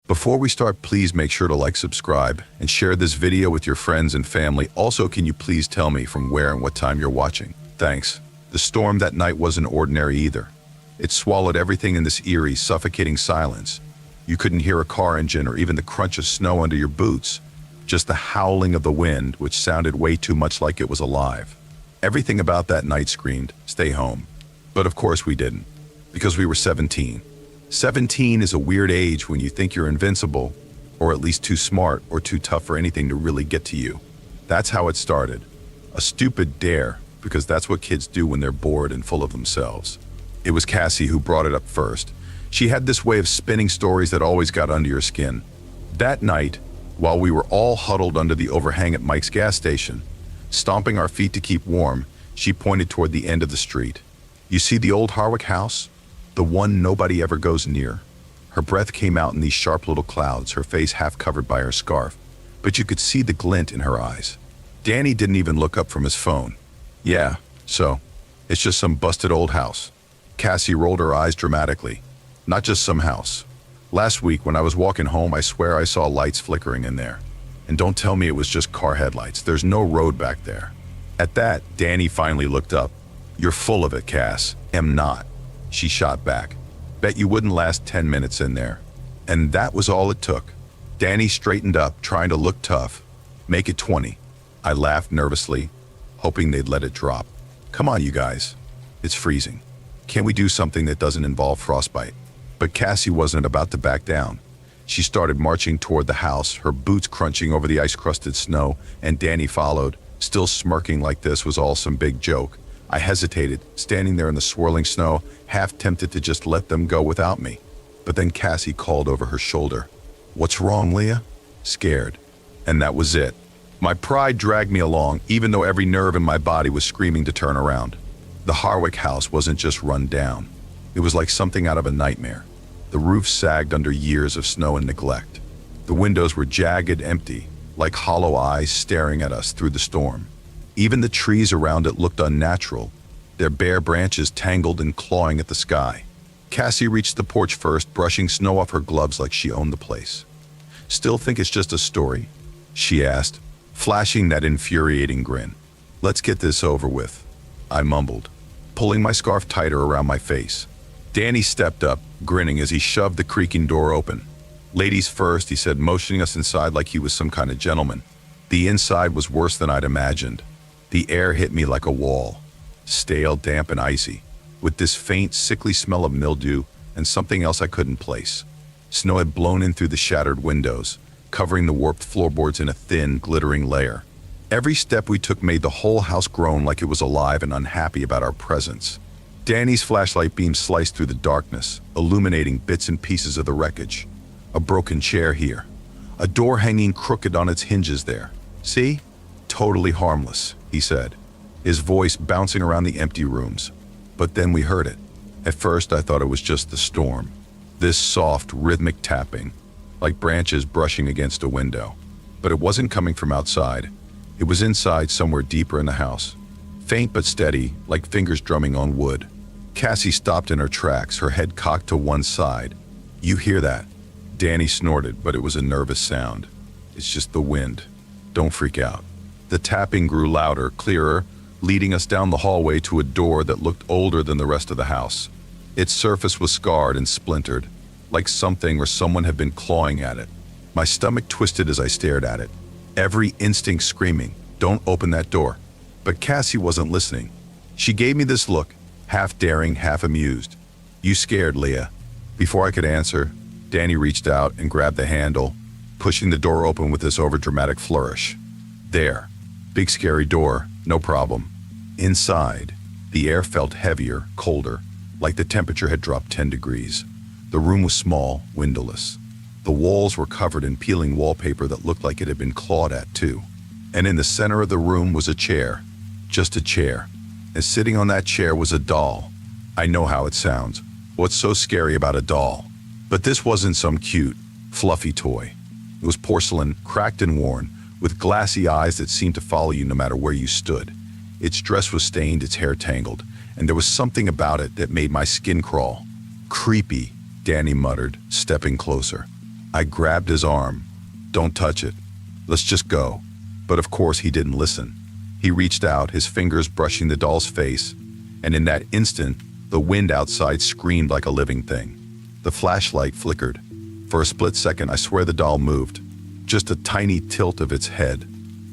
Before we start, please make sure to like, subscribe, and share this video with your friends and family. Also, can you please tell me from where and what time you're watching? Thanks. The storm that night wasn't ordinary either. It swallowed everything in this eerie, suffocating silence. You couldn't hear a car engine or even the crunch of snow under your boots. Just the howling of the wind, which sounded way too much like it was alive. Everything about that night screamed, stay home. But of course we didn't, because we were 17. 17 is a weird age when you think you're invincible, or at least too smart or too tough for anything to really get to you. That's how it started. A stupid dare, because that's what kids do when they're bored and full of themselves. It was Cassie who brought it up first. She had this way of spinning stories that always got under your skin. That night, while we were all huddled under the overhang at Mike's gas station, stomping our feet to keep warm, she pointed toward the end of the street. You see the old Harwick house? The one nobody ever goes near. Her breath came out in these sharp little clouds, her face half covered by her scarf, but you could see the glint in her eyes. Danny didn't even look up from his phone. Yeah, so, it's just some busted old house. Cassie rolled her eyes dramatically. Not just some house. Last week when I was walking home, I swear I saw lights flickering in there. And don't tell me it was just car headlights. There's no road back there. At that, Danny finally looked up. You're full of it, Cass. Am not. She shot back. Bet you wouldn't last 10 minutes in there. And that was all it took. Danny straightened up, trying to look tough. Make it 20. I laughed nervously, hoping they'd let it drop. Come on, you guys. It's freezing. Can't we do something that doesn't involve frostbite? But Cassie wasn't about to back down. She started marching toward the house, her boots crunching over the ice-crusted snow, and Danny followed, still smirking like this was all some big joke. I hesitated, standing there in the swirling snow, half tempted to just let them go without me. But then Cassie called over her shoulder. What's wrong, Leah? Scared. And that was it. My pride dragged me along, even though every nerve in my body was screaming to turn around. The Harwick house wasn't just run down. It was like something out of a nightmare. The roof sagged under years of snow and neglect. The windows were jagged, empty, like hollow eyes staring at us through the storm. Even the trees around it looked unnatural, their bare branches tangled and clawing at the sky. Cassie reached the porch first, brushing snow off her gloves like she owned the place. Still think it's just a story? She asked, flashing that infuriating grin. Let's get this over with, I mumbled, pulling my scarf tighter around my face. Danny stepped up, grinning as he shoved the creaking door open. Ladies first, he said, motioning us inside like he was some kind of gentleman. The inside was worse than I'd imagined. The air hit me like a wall, stale, damp, and icy, with this faint, sickly smell of mildew and something else I couldn't place. Snow had blown in through the shattered windows, covering the warped floorboards in a thin, glittering layer. Every step we took made the whole house groan like it was alive and unhappy about our presence. Danny's flashlight beam sliced through the darkness, illuminating bits and pieces of the wreckage. A broken chair here. A door hanging crooked on its hinges there. See? Totally harmless, he said, his voice bouncing around the empty rooms. But then we heard it. At first I thought it was just the storm. This soft, rhythmic tapping, like branches brushing against a window. But it wasn't coming from outside. It was inside, somewhere deeper in the house. Faint but steady, like fingers drumming on wood. Cassie stopped in her tracks, her head cocked to one side. You hear that? Danny snorted, but it was a nervous sound. It's just the wind. Don't freak out. The tapping grew louder, clearer, leading us down the hallway to a door that looked older than the rest of the house. Its surface was scarred and splintered, like something or someone had been clawing at it. My stomach twisted as I stared at it, every instinct screaming, don't open that door. But Cassie wasn't listening. She gave me this look, half daring, half amused. You scared, Leah? Before I could answer, Danny reached out and grabbed the handle, pushing the door open with this overdramatic flourish. There. Big scary door, no problem. Inside, the air felt heavier, colder, like the temperature had dropped 10 degrees. The room was small, windowless. The walls were covered in peeling wallpaper that looked like it had been clawed at too. And in the center of the room was a chair. Just a chair. And sitting on that chair was a doll. I know how it sounds. What's so scary about a doll? But this wasn't some cute, fluffy toy. It was porcelain, cracked and worn, with glassy eyes that seemed to follow you no matter where you stood. Its dress was stained, its hair tangled, and there was something about it that made my skin crawl. Creepy, Danny muttered, stepping closer. I grabbed his arm. "Don't touch it. Let's just go." But of course he didn't listen. He reached out, his fingers brushing the doll's face, and in that instant, the wind outside screamed like a living thing. The flashlight flickered. For a split second, I swear the doll moved. Just a tiny tilt of its head.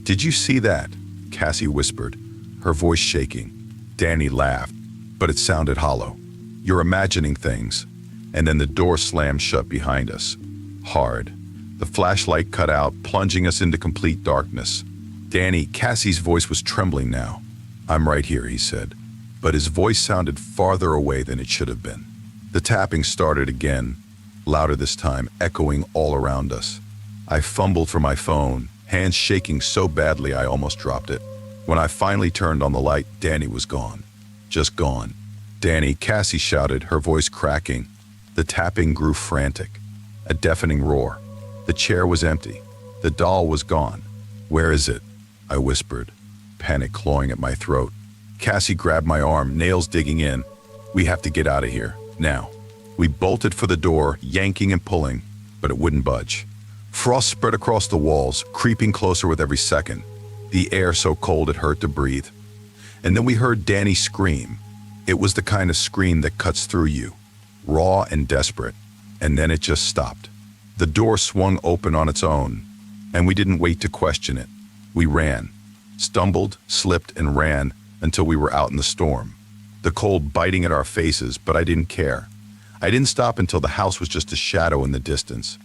"Did you see that?" Cassie whispered, her voice shaking. Danny laughed, but it sounded hollow. "You're imagining things." And then the door slammed shut behind us. Hard. The flashlight cut out, plunging us into complete darkness. "Danny," Cassie's voice was trembling now. "I'm right here," he said. But his voice sounded farther away than it should have been. The tapping started again, louder this time, echoing all around us. I fumbled for my phone, hands shaking so badly I almost dropped it. When I finally turned on the light, Danny was gone. Just gone. "Danny," Cassie shouted, her voice cracking. The tapping grew frantic. A deafening roar. The chair was empty. The doll was gone. "Where is it?" I whispered, panic clawing at my throat. Cassie grabbed my arm, nails digging in. "We have to get out of here, now." We bolted for the door, yanking and pulling, but it wouldn't budge. Frost spread across the walls, creeping closer with every second. The air so cold it hurt to breathe. And then we heard Danny scream. It was the kind of scream that cuts through you, raw and desperate. And then it just stopped. The door swung open on its own, and we didn't wait to question it. We ran, stumbled, slipped, and ran until we were out in the storm. The cold biting at our faces, but I didn't care. I didn't stop until the house was just a shadow in the distance.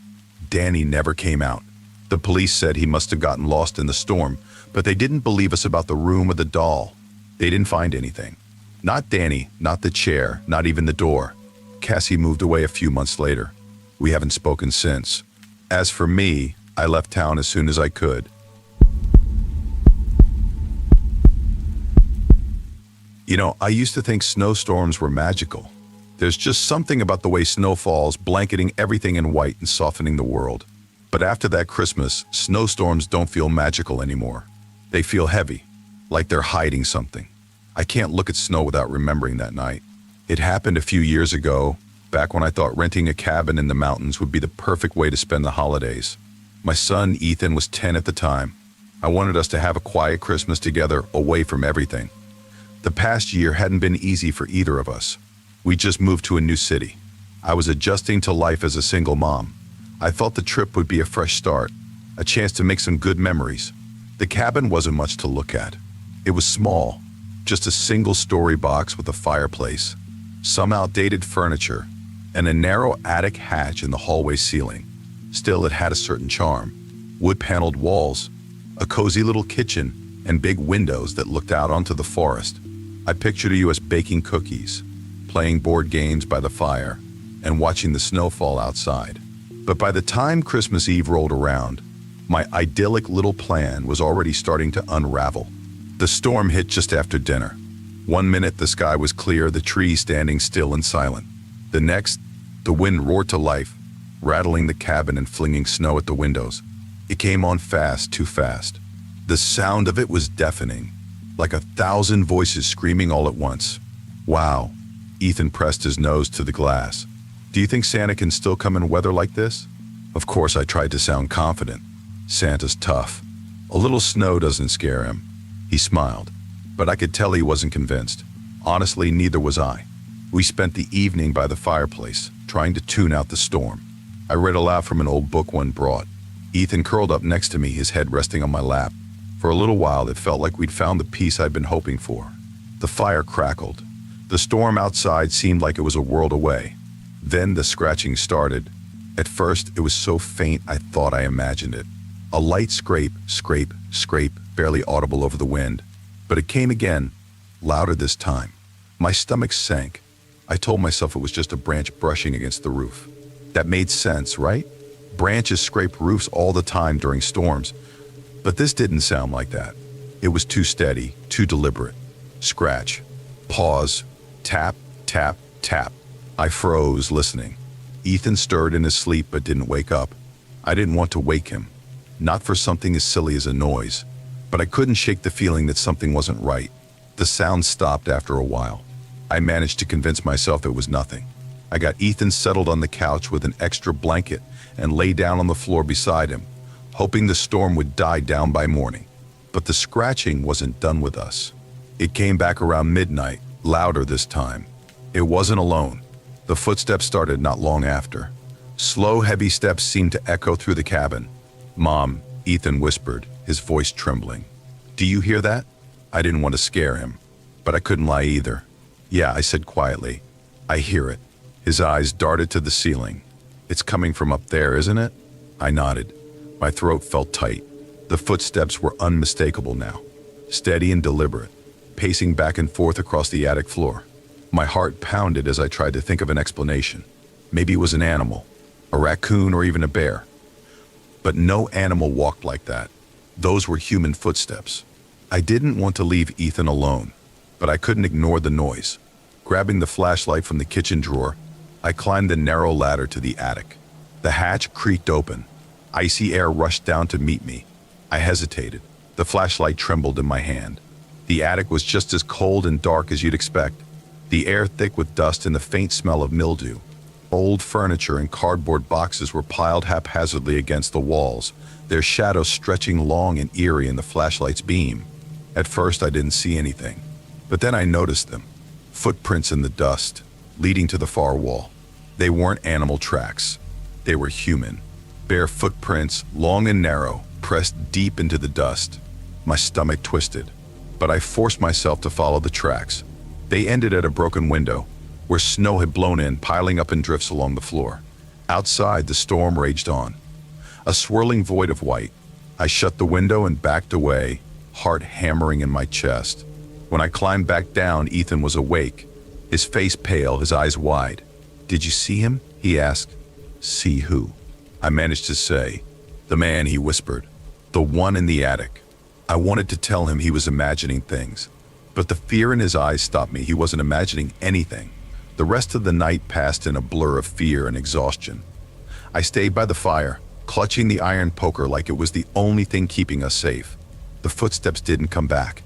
Danny never came out. The police said he must have gotten lost in the storm, but they didn't believe us about the room or the doll. They didn't find anything. Not Danny, not the chair, not even the door. Cassie moved away a few months later. We haven't spoken since. As for me, I left town as soon as I could. You know, I used to think snowstorms were magical. There's just something about the way snow falls, blanketing everything in white and softening the world. But after that Christmas, snowstorms don't feel magical anymore. They feel heavy, like they're hiding something. I can't look at snow without remembering that night. It happened a few years ago, back when I thought renting a cabin in the mountains would be the perfect way to spend the holidays. My son, Ethan, was 10 at the time. I wanted us to have a quiet Christmas together, away from everything. The past year hadn't been easy for either of us. We just moved to a new city. I was adjusting to life as a single mom. I thought the trip would be a fresh start, a chance to make some good memories. The cabin wasn't much to look at. It was small, just a single-story box with a fireplace, some outdated furniture, and a narrow attic hatch in the hallway ceiling. Still, it had a certain charm. Wood-paneled walls, a cozy little kitchen, and big windows that looked out onto the forest. I pictured us baking cookies, playing board games by the fire, and watching the snow fall outside. But by the time Christmas Eve rolled around, my idyllic little plan was already starting to unravel. The storm hit just after dinner. One minute the sky was clear, the trees standing still and silent. The next, the wind roared to life, rattling the cabin and flinging snow at the windows. It came on fast, too fast. The sound of it was deafening, like 1,000 voices screaming all at once. "Wow." Ethan pressed his nose to the glass. "Do you think Santa can still come in weather like this?" Of course, I tried to sound confident. Santa's tough. A little snow doesn't scare him. He smiled, but I could tell he wasn't convinced. Honestly, neither was I. We spent the evening by the fireplace, trying to tune out the storm. I read aloud from an old book one brought. Ethan curled up next to me, his head resting on my lap. For a little while, it felt like we'd found the peace I'd been hoping for. The fire crackled. The storm outside seemed like it was a world away. Then the scratching started. At first, it was so faint I thought I imagined it. A light scrape, scrape, scrape, barely audible over the wind. But it came again, louder this time. My stomach sank. I told myself it was just a branch brushing against the roof. That made sense, right? Branches scrape roofs all the time during storms. But this didn't sound like that. It was too steady, too deliberate. Scratch. Pause. Tap, tap, tap. I froze, listening. Ethan stirred in his sleep but didn't wake up. I didn't want to wake him. Not for something as silly as a noise. But I couldn't shake the feeling that something wasn't right. The sound stopped after a while. I managed to convince myself it was nothing. I got Ethan settled on the couch with an extra blanket and lay down on the floor beside him, hoping the storm would die down by morning. But the scratching wasn't done with us. It came back around midnight, louder this time. It wasn't alone. The footsteps started not long after. Slow, heavy steps seemed to echo through the cabin. "Mom," Ethan whispered, his voice trembling. "Do you hear that?" I didn't want to scare him, but I couldn't lie either. "Yeah," I said quietly. "I hear it." His eyes darted to the ceiling. "It's coming from up there, isn't it?" I nodded. My throat felt tight. The footsteps were unmistakable now, steady and deliberate, pacing back and forth across the attic floor. My heart pounded as I tried to think of an explanation. Maybe it was an animal, a raccoon or even a bear. But no animal walked like that. Those were human footsteps. I didn't want to leave Ethan alone, but I couldn't ignore the noise. Grabbing the flashlight from the kitchen drawer, I climbed the narrow ladder to the attic. The hatch creaked open. Icy air rushed down to meet me. I hesitated. The flashlight trembled in my hand. The attic was just as cold and dark as you'd expect. The air thick with dust and the faint smell of mildew. Old furniture and cardboard boxes were piled haphazardly against the walls, their shadows stretching long and eerie in the flashlight's beam. At first I didn't see anything, but then I noticed them. Footprints in the dust, leading to the far wall. They weren't animal tracks. They were human. Bare footprints, long and narrow, pressed deep into the dust. My stomach twisted, but I forced myself to follow the tracks. They ended at a broken window, where snow had blown in, piling up in drifts along the floor. Outside, the storm raged on. A swirling void of white. I shut the window and backed away, heart hammering in my chest. When I climbed back down, Ethan was awake, his face pale, his eyes wide. "Did you see him?" he asked. "See who?" I managed to say. "The man," he whispered. "The one in the attic." I wanted to tell him he was imagining things, but the fear in his eyes stopped me. He wasn't imagining anything. The rest of the night passed in a blur of fear and exhaustion. I stayed by the fire, clutching the iron poker like it was the only thing keeping us safe. The footsteps didn't come back,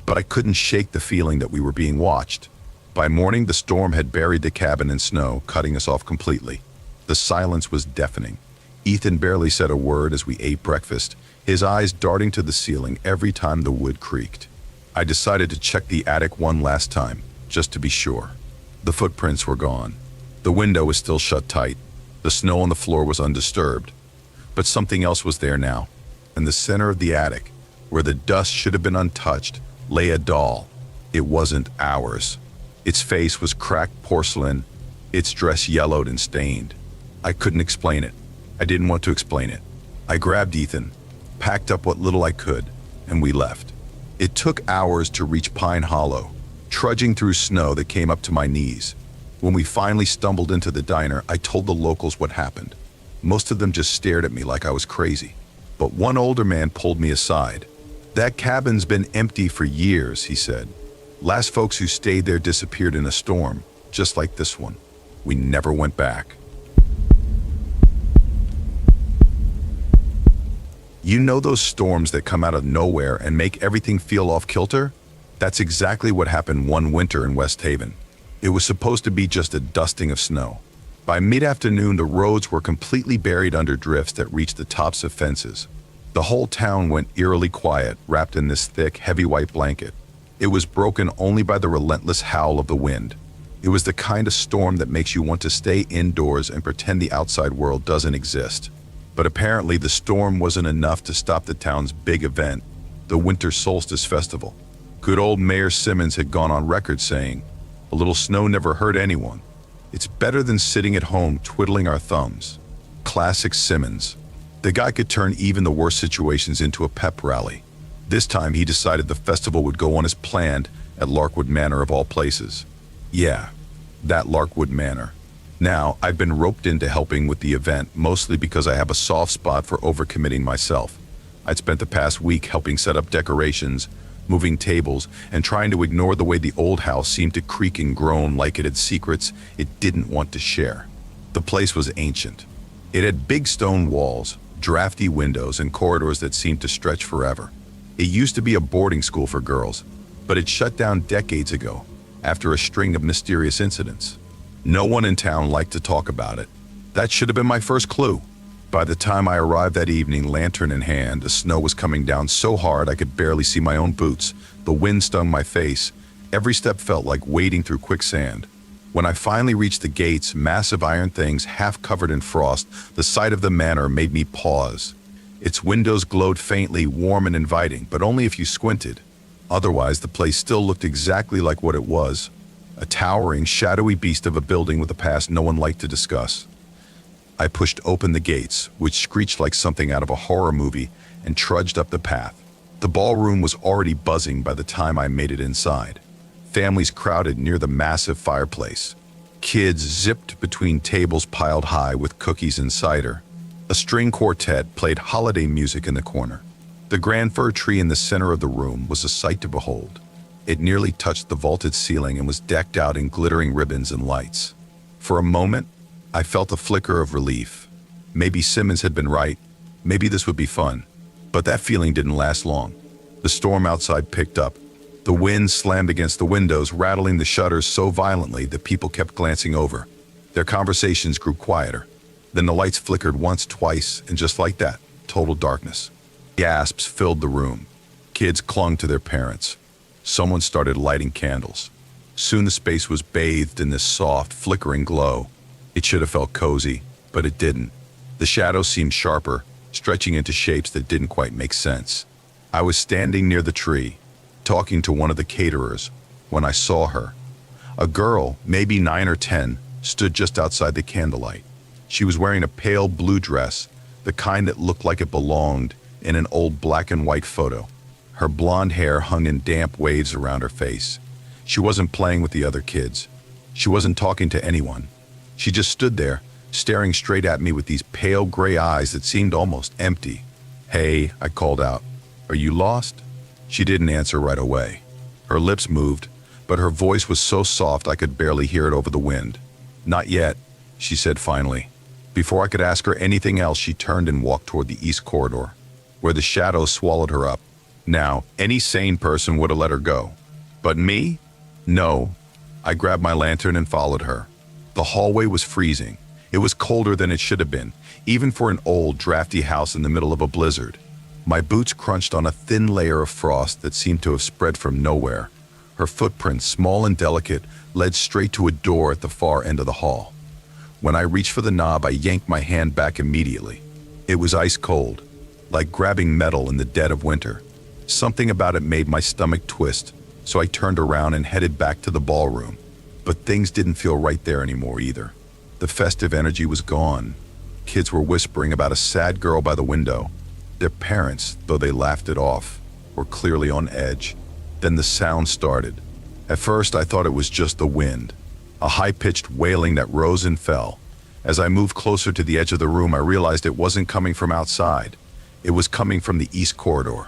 but I couldn't shake the feeling that we were being watched. By morning, the storm had buried the cabin in snow, cutting us off completely. The silence was deafening. Ethan barely said a word as we ate breakfast, his eyes darting to the ceiling every time the wood creaked. I decided to check the attic one last time, just to be sure. The footprints were gone. The window was still shut tight. The snow on the floor was undisturbed. But something else was there now. In the center of the attic, where the dust should have been untouched, lay a doll. It wasn't ours. Its face was cracked porcelain, its dress yellowed and stained. I couldn't explain it. I didn't want to explain it. I grabbed Ethan, packed up what little I could, and we left. It took hours to reach Pine Hollow, trudging through snow that came up to my knees. When we finally stumbled into the diner, I told the locals what happened. Most of them just stared at me like I was crazy. But one older man pulled me aside. "That cabin's been empty for years," he said. "Last folks who stayed there disappeared in a storm, just like this one. We never went back." You know those storms that come out of nowhere and make everything feel off kilter? That's exactly what happened one winter in West Haven. It was supposed to be just a dusting of snow. By mid-afternoon, the roads were completely buried under drifts that reached the tops of fences. The whole town went eerily quiet, wrapped in this thick, heavy white blanket. It was broken only by the relentless howl of the wind. It was the kind of storm that makes you want to stay indoors and pretend the outside world doesn't exist. But apparently the storm wasn't enough to stop the town's big event, the Winter Solstice Festival. Good old Mayor Simmons had gone on record saying, "A little snow never hurt anyone. It's better than sitting at home twiddling our thumbs." Classic Simmons. The guy could turn even the worst situations into a pep rally. This time he decided the festival would go on as planned at Larkwood Manor of all places. Yeah, that Larkwood Manor. Now, I've been roped into helping with the event, mostly because I have a soft spot for overcommitting myself. I'd spent the past week helping set up decorations, moving tables, and trying to ignore the way the old house seemed to creak and groan like it had secrets it didn't want to share. The place was ancient. It had big stone walls, drafty windows, and corridors that seemed to stretch forever. It used to be a boarding school for girls, but it shut down decades ago, after a string of mysterious incidents. No one in town liked to talk about it. That should have been my first clue. By the time I arrived that evening, lantern in hand, the snow was coming down so hard I could barely see my own boots. The wind stung my face. Every step felt like wading through quicksand. When I finally reached the gates, massive iron things half covered in frost, the sight of the manor made me pause. Its windows glowed faintly, warm and inviting, but only if you squinted. Otherwise, the place still looked exactly like what it was, a towering, shadowy beast of a building with a past no one liked to discuss. I pushed open the gates, which screeched like something out of a horror movie, and trudged up the path. The ballroom was already buzzing by the time I made it inside. Families crowded near the massive fireplace. Kids zipped between tables piled high with cookies and cider. A string quartet played holiday music in the corner. The grand fir tree in the center of the room was a sight to behold. It nearly touched the vaulted ceiling and was decked out in glittering ribbons and lights. For a moment, I felt a flicker of relief. Maybe Simmons had been right. Maybe this would be fun. But that feeling didn't last long. The storm outside picked up. The wind slammed against the windows, rattling the shutters so violently that people kept glancing over. Their conversations grew quieter. Then the lights flickered once, twice, and just like that, total darkness. Gasps filled the room. Kids clung to their parents. Someone started lighting candles. Soon the space was bathed in this soft, flickering glow. It should have felt cozy, but it didn't. The shadows seemed sharper, stretching into shapes that didn't quite make sense. I was standing near the tree, talking to one of the caterers, when I saw her. A girl, maybe 9 or 10, stood just outside the candlelight. She was wearing a pale blue dress, the kind that looked like it belonged in an old black and white photo. Her blonde hair hung in damp waves around her face. She wasn't playing with the other kids. She wasn't talking to anyone. She just stood there, staring straight at me with these pale gray eyes that seemed almost empty. "Hey," I called out. "Are you lost?" She didn't answer right away. Her lips moved, but her voice was so soft I could barely hear it over the wind. "Not yet," she said finally. Before I could ask her anything else, she turned and walked toward the east corridor, where the shadows swallowed her up. Now, any sane person would have let her go. But me? No. I grabbed my lantern and followed her. The hallway was freezing. It was colder than it should have been, even for an old, drafty house in the middle of a blizzard. My boots crunched on a thin layer of frost that seemed to have spread from nowhere. Her footprints, small and delicate, led straight to a door at the far end of the hall. When I reached for the knob, I yanked my hand back immediately. It was ice cold, like grabbing metal in the dead of winter. Something about it made my stomach twist, so I turned around and headed back to the ballroom. But things didn't feel right there anymore either. The festive energy was gone. Kids were whispering about a sad girl by the window. Their parents, though they laughed it off, were clearly on edge. Then the sound started. At first, I thought it was just the wind, a high-pitched wailing that rose and fell. As I moved closer to the edge of the room, I realized it wasn't coming from outside. It was coming from the east corridor.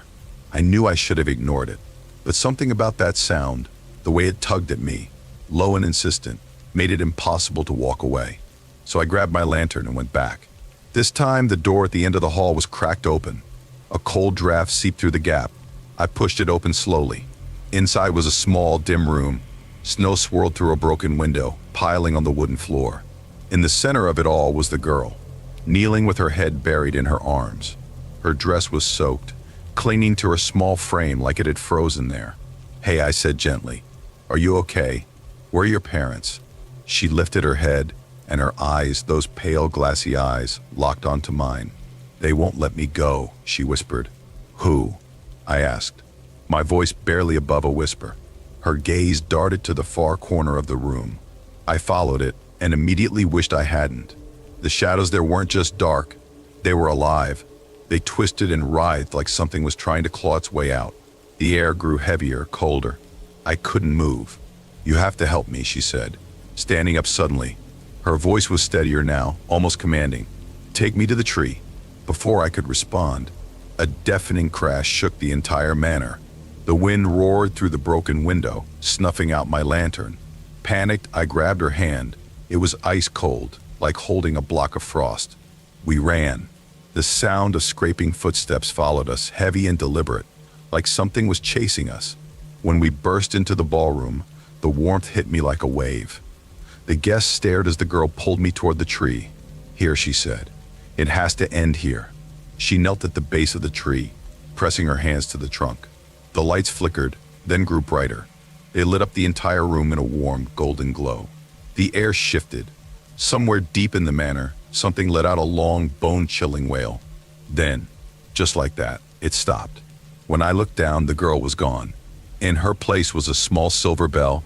I knew I should have ignored it, but something about that sound, the way it tugged at me, low and insistent, made it impossible to walk away. So I grabbed my lantern and went back. This time, the door at the end of the hall was cracked open. A cold draft seeped through the gap. I pushed it open slowly. Inside was a small, dim room. Snow swirled through a broken window, piling on the wooden floor. In the center of it all was the girl, kneeling with her head buried in her arms. Her dress was soaked, clinging to her small frame like it had frozen there. "Hey," I said gently. "Are you okay? Where are your parents?" She lifted her head, and her eyes, those pale, glassy eyes, locked onto mine. "They won't let me go," she whispered. "Who?" I asked, my voice barely above a whisper. Her gaze darted to the far corner of the room. I followed it and immediately wished I hadn't. The shadows there weren't just dark, they were alive. They twisted and writhed like something was trying to claw its way out. The air grew heavier, colder. I couldn't move. "You have to help me," she said, standing up suddenly. Her voice was steadier now, almost commanding. "Take me to the tree." Before I could respond, a deafening crash shook the entire manor. The wind roared through the broken window, snuffing out my lantern. Panicked, I grabbed her hand. It was ice cold, like holding a block of frost. We ran. The sound of scraping footsteps followed us, heavy and deliberate, like something was chasing us. When we burst into the ballroom, the warmth hit me like a wave. The guest stared as the girl pulled me toward the tree. "Here," she said. "It has to end here." She knelt at the base of the tree, pressing her hands to the trunk. The lights flickered, then grew brighter. They lit up the entire room in a warm, golden glow. The air shifted. Somewhere deep in the manor, something let out a long, bone-chilling wail. Then, just like that, it stopped. When I looked down, the girl was gone. In her place was a small silver bell,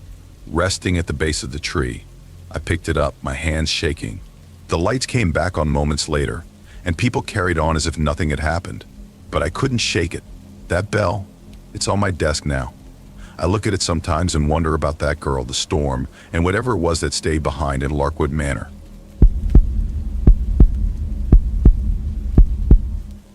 resting at the base of the tree. I picked it up, my hands shaking. The lights came back on moments later, and people carried on as if nothing had happened. But I couldn't shake it. That bell, it's on my desk now. I look at it sometimes and wonder about that girl, the storm, and whatever it was that stayed behind in Larkwood Manor.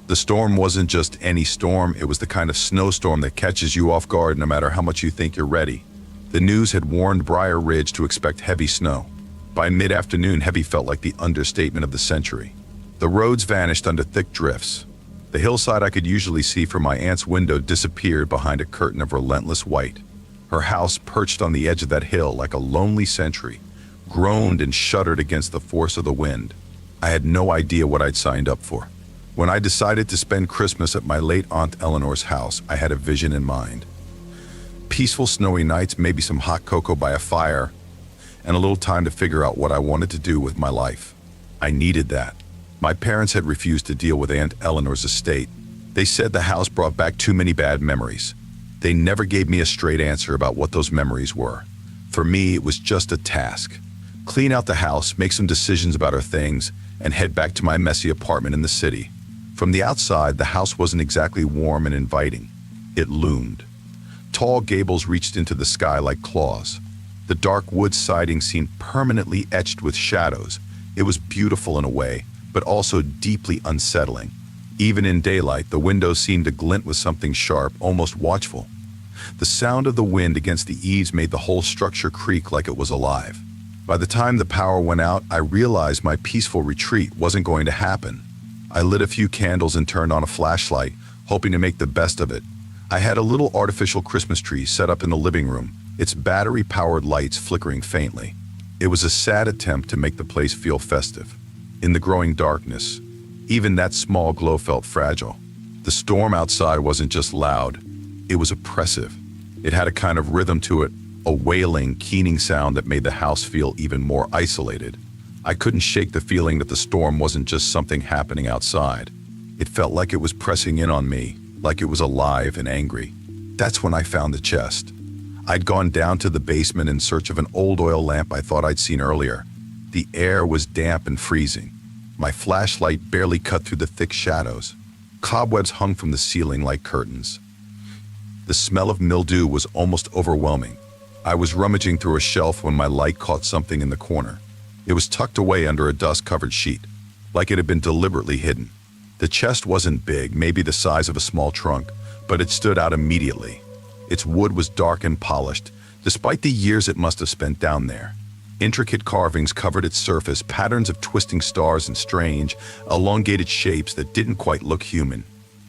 The storm wasn't just any storm, it was the kind of snowstorm that catches you off guard no matter how much you think you're ready. The news had warned Briar Ridge to expect heavy snow. By mid-afternoon, heavy felt like the understatement of the century. The roads vanished under thick drifts. The hillside I could usually see from my aunt's window disappeared behind a curtain of relentless white. Her house, perched on the edge of that hill like a lonely sentry, groaned and shuddered against the force of the wind. I had no idea what I'd signed up for. When I decided to spend Christmas at my late Aunt Eleanor's house, I had a vision in mind. Peaceful snowy nights, maybe some hot cocoa by a fire, and a little time to figure out what I wanted to do with my life. I needed that. My parents had refused to deal with Aunt Eleanor's estate. They said the house brought back too many bad memories. They never gave me a straight answer about what those memories were. For me, it was just a task. Clean out the house, make some decisions about our things, and head back to my messy apartment in the city. From the outside, the house wasn't exactly warm and inviting. It loomed. Tall gables reached into the sky like claws. The dark wood siding seemed permanently etched with shadows. It was beautiful in a way, but also deeply unsettling. Even in daylight, the windows seemed to glint with something sharp, almost watchful. The sound of the wind against the eaves made the whole structure creak like it was alive. By the time the power went out, I realized my peaceful retreat wasn't going to happen. I lit a few candles and turned on a flashlight, hoping to make the best of it. I had a little artificial Christmas tree set up in the living room, its battery-powered lights flickering faintly. It was a sad attempt to make the place feel festive. In the growing darkness, even that small glow felt fragile. The storm outside wasn't just loud, it was oppressive. It had a kind of rhythm to it, a wailing, keening sound that made the house feel even more isolated. I couldn't shake the feeling that the storm wasn't just something happening outside. It felt like it was pressing in on me, like it was alive and angry. That's when I found the chest. I'd gone down to the basement in search of an old oil lamp I thought I'd seen earlier. The air was damp and freezing. My flashlight barely cut through the thick shadows. Cobwebs hung from the ceiling like curtains. The smell of mildew was almost overwhelming. I was rummaging through a shelf when my light caught something in the corner. It was tucked away under a dust-covered sheet, like it had been deliberately hidden. The chest wasn't big, maybe the size of a small trunk, but it stood out immediately. Its wood was dark and polished, despite the years it must have spent down there. Intricate carvings covered its surface, patterns of twisting stars and strange, elongated shapes that didn't quite look human.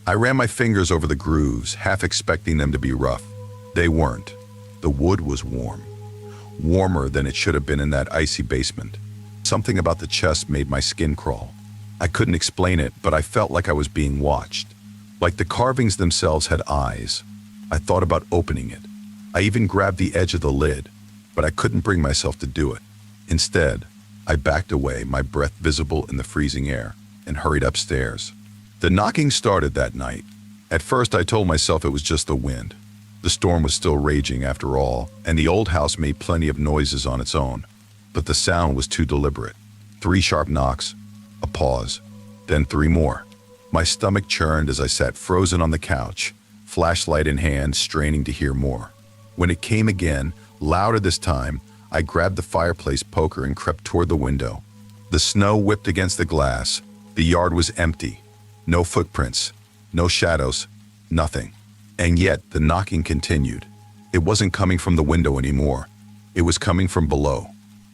I ran my fingers over the grooves, half expecting them to be rough. They weren't. The wood was warm. Warmer than it should have been in that icy basement. Something about the chest made my skin crawl. I couldn't explain it, but I felt like I was being watched. Like the carvings themselves had eyes. I thought about opening it. I even grabbed the edge of the lid, but I couldn't bring myself to do it. Instead, I backed away, my breath visible in the freezing air, and hurried upstairs. The knocking started that night. At first, I told myself it was just the wind. The storm was still raging after all, and the old house made plenty of noises on its own. But the sound was too deliberate. 3 sharp knocks, a pause, then 3 more. My stomach churned as I sat frozen on the couch, flashlight in hand, straining to hear more. When it came again, louder this time, I grabbed the fireplace poker and crept toward the window. The snow whipped against the glass. The yard was empty. No footprints, no shadows, nothing. And yet the knocking continued. It wasn't coming from the window anymore. It was coming from below.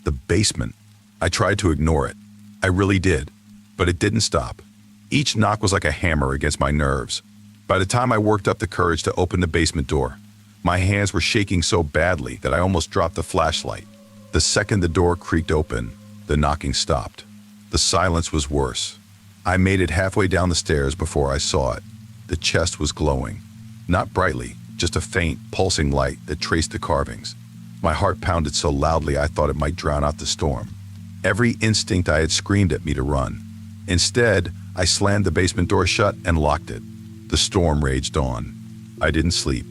The basement. I tried to ignore it. I really did. But it didn't stop. Each knock was like a hammer against my nerves. By the time I worked up the courage to open the basement door, my hands were shaking so badly that I almost dropped the flashlight. The second the door creaked open, the knocking stopped. The silence was worse. I made it halfway down the stairs before I saw it. The chest was glowing. Not brightly, just a faint, pulsing light that traced the carvings. My heart pounded so loudly I thought it might drown out the storm. Every instinct I had screamed at me to run. Instead, I slammed the basement door shut and locked it. The storm raged on. I didn't sleep.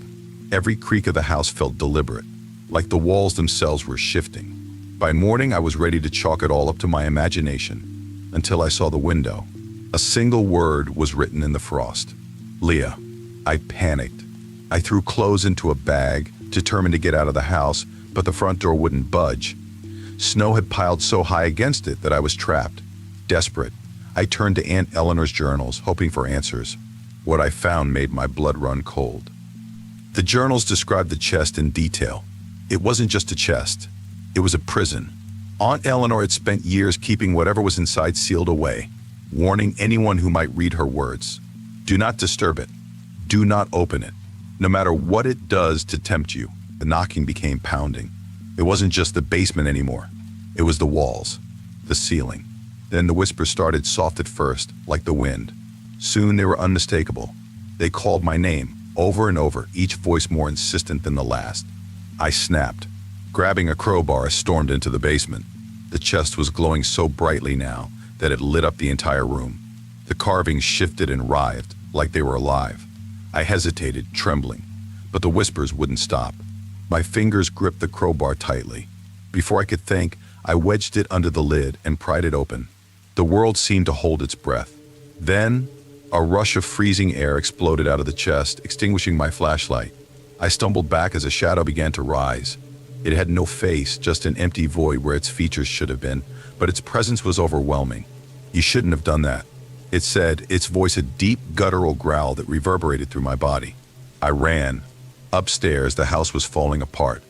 Every creak of the house felt deliberate, like the walls themselves were shifting. By morning, I was ready to chalk it all up to my imagination, until I saw the window. A single word was written in the frost. Leah. I panicked. I threw clothes into a bag, determined to get out of the house, but the front door wouldn't budge. Snow had piled so high against it that I was trapped. Desperate, I turned to Aunt Eleanor's journals, hoping for answers. What I found made my blood run cold. The journals described the chest in detail. It wasn't just a chest. It was a prison. Aunt Eleanor had spent years keeping whatever was inside sealed away, warning anyone who might read her words. Do not disturb it. Do not open it. No matter what it does to tempt you. The knocking became pounding. It wasn't just the basement anymore. It was the walls, the ceiling. Then the whispers started soft at first, like the wind. Soon they were unmistakable. They called my name, over and over, each voice more insistent than the last. I snapped. Grabbing a crowbar, I stormed into the basement. The chest was glowing so brightly now that it lit up the entire room. The carvings shifted and writhed, like they were alive. I hesitated, trembling, but the whispers wouldn't stop. My fingers gripped the crowbar tightly. Before I could think, I wedged it under the lid and pried it open. The world seemed to hold its breath. Then, a rush of freezing air exploded out of the chest, extinguishing my flashlight. I stumbled back as a shadow began to rise. It had no face, just an empty void where its features should have been, but its presence was overwhelming. You shouldn't have done that, it said, its voice a deep, guttural growl that reverberated through my body. I ran. Upstairs, the house was falling apart.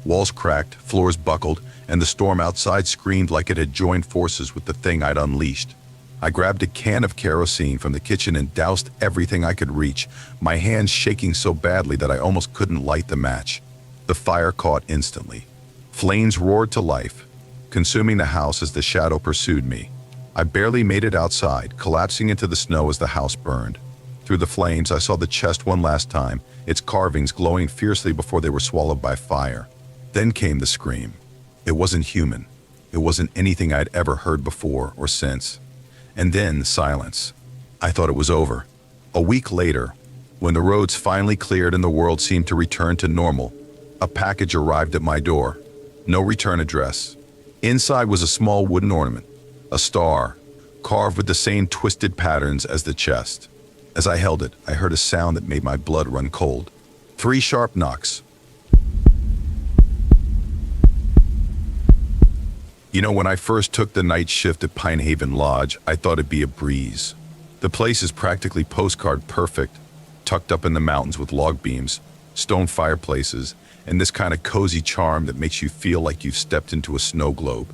Walls cracked, floors buckled, and the storm outside screamed like it had joined forces with the thing I'd unleashed. I grabbed a can of kerosene from the kitchen and doused everything I could reach, my hands shaking so badly that I almost couldn't light the match. The fire caught instantly. Flames roared to life, consuming the house as the shadow pursued me. I barely made it outside, collapsing into the snow as the house burned. Through the flames, I saw the chest one last time, its carvings glowing fiercely before they were swallowed by fire. Then came the scream. It wasn't human. It wasn't anything I'd ever heard before or since. And then silence. I thought it was over. A week later, when the roads finally cleared and the world seemed to return to normal, a package arrived at my door. No return address. Inside was a small wooden ornament, a star, carved with the same twisted patterns as the chest. As I held it, I heard a sound that made my blood run cold. 3 sharp knocks. You know, when I first took the night shift at Pine Haven Lodge, I thought it'd be a breeze. The place is practically postcard perfect, tucked up in the mountains with log beams, stone fireplaces, and this kind of cozy charm that makes you feel like you've stepped into a snow globe.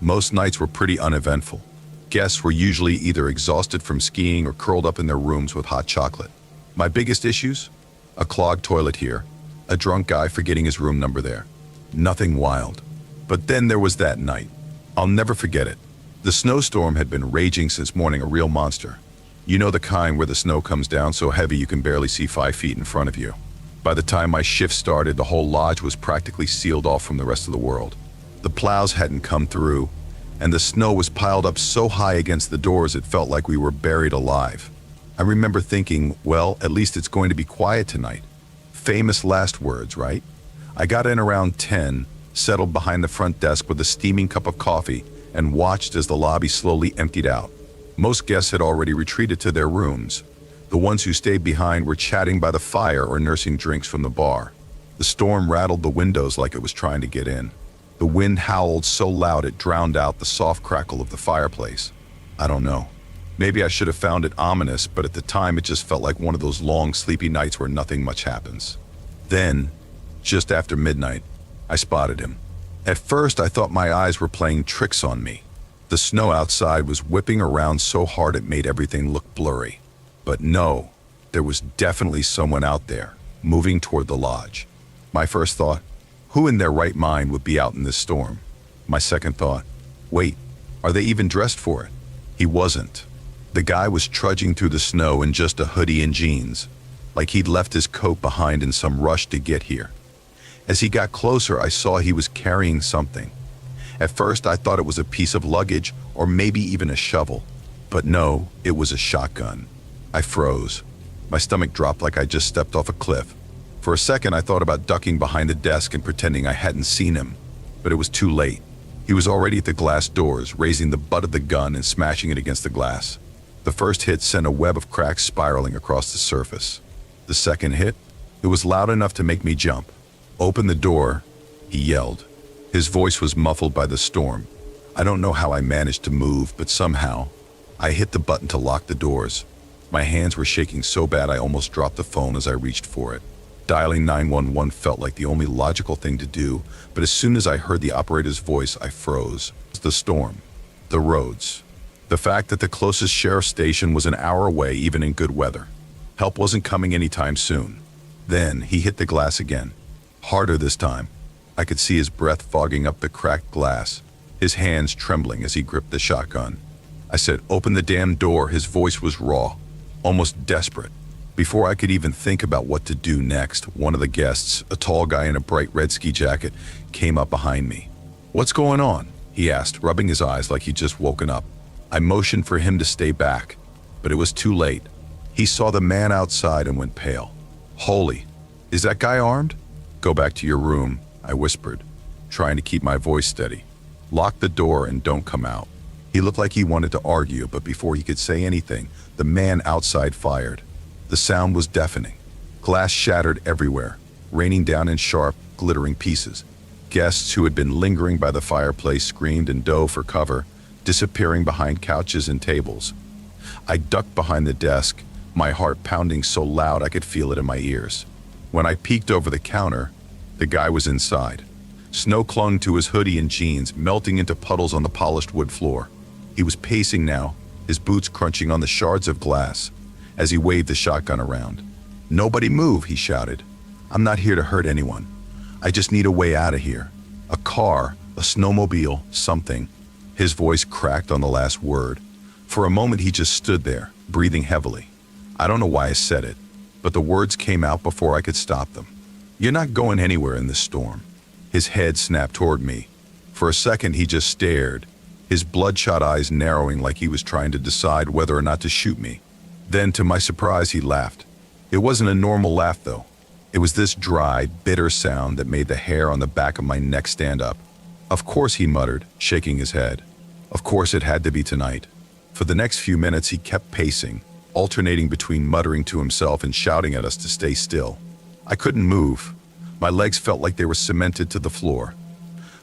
Most nights were pretty uneventful. Guests were usually either exhausted from skiing or curled up in their rooms with hot chocolate. My biggest issues? A clogged toilet here, a drunk guy forgetting his room number there. Nothing wild. But then there was that night. I'll never forget it. The snowstorm had been raging since morning, a real monster. You know, the kind where the snow comes down so heavy you can barely see 5 feet in front of you. By the time my shift started, the whole lodge was practically sealed off from the rest of the world. The plows hadn't come through, and the snow was piled up so high against the doors it felt like we were buried alive. I remember thinking, well, at least it's going to be quiet tonight. Famous last words, right? I got in around 10, settled behind the front desk with a steaming cup of coffee, and watched as the lobby slowly emptied out. Most guests had already retreated to their rooms. The ones who stayed behind were chatting by the fire or nursing drinks from the bar. The storm rattled the windows like it was trying to get in. The wind howled so loud it drowned out the soft crackle of the fireplace. I don't know. Maybe I should have found it ominous, but at the time it just felt like one of those long, sleepy nights where nothing much happens. Then, just after midnight, I spotted him. At first, I thought my eyes were playing tricks on me. The snow outside was whipping around so hard it made everything look blurry. But no, there was definitely someone out there, moving toward the lodge. My first thought, who in their right mind would be out in this storm? My second thought. Wait, are they even dressed for it? He wasn't. The guy was trudging through the snow in just a hoodie and jeans, like he'd left his coat behind in some rush to get here. As he got closer, I saw he was carrying something. At first, I thought it was a piece of luggage or maybe even a shovel. But no, it was a shotgun. I froze. My stomach dropped like I just stepped off a cliff. For a second, I thought about ducking behind the desk and pretending I hadn't seen him. But it was too late. He was already at the glass doors, raising the butt of the gun and smashing it against the glass. The first hit sent a web of cracks spiraling across the surface. The second hit, it was loud enough to make me jump. "Open the door," he yelled. His voice was muffled by the storm. I don't know how I managed to move, but somehow, I hit the button to lock the doors. My hands were shaking so bad I almost dropped the phone as I reached for it. Dialing 911 felt like the only logical thing to do, but as soon as I heard the operator's voice, I froze. The storm. The roads. The fact that the closest sheriff's station was an hour away, even in good weather. Help wasn't coming anytime soon. Then he hit the glass again. Harder this time. I could see his breath fogging up the cracked glass, his hands trembling as he gripped the shotgun. I said, "Open the damn door." His voice was raw, almost desperate. Before I could even think about what to do next, one of the guests, a tall guy in a bright red ski jacket, came up behind me. "What's going on?" he asked, rubbing his eyes like he'd just woken up. I motioned for him to stay back, but it was too late. He saw the man outside and went pale. "Holy, is that guy armed?" "Go back to your room," I whispered, trying to keep my voice steady. "Lock the door and don't come out." He looked like he wanted to argue, but before he could say anything, the man outside fired. The sound was deafening. Glass shattered everywhere, raining down in sharp, glittering pieces. Guests who had been lingering by the fireplace screamed and dove for cover, disappearing behind couches and tables. I ducked behind the desk, my heart pounding so loud I could feel it in my ears. When I peeked over the counter, the guy was inside. Snow clung to his hoodie and jeans, melting into puddles on the polished wood floor. He was pacing now, his boots crunching on the shards of glass, as he waved the shotgun around. "Nobody move," he shouted. "I'm not here to hurt anyone. I just need a way out of here. A car, a snowmobile, something." His voice cracked on the last word. For a moment he just stood there, breathing heavily. I don't know why I said it, but the words came out before I could stop them. "You're not going anywhere in this storm." His head snapped toward me. For a second he just stared, his bloodshot eyes narrowing like he was trying to decide whether or not to shoot me. Then, to my surprise, he laughed. It wasn't a normal laugh, though. It was this dry, bitter sound that made the hair on the back of my neck stand up. "Of course," he muttered, shaking his head. "Of course it had to be tonight." For the next few minutes he kept pacing, alternating between muttering to himself and shouting at us to stay still. I couldn't move. My legs felt like they were cemented to the floor.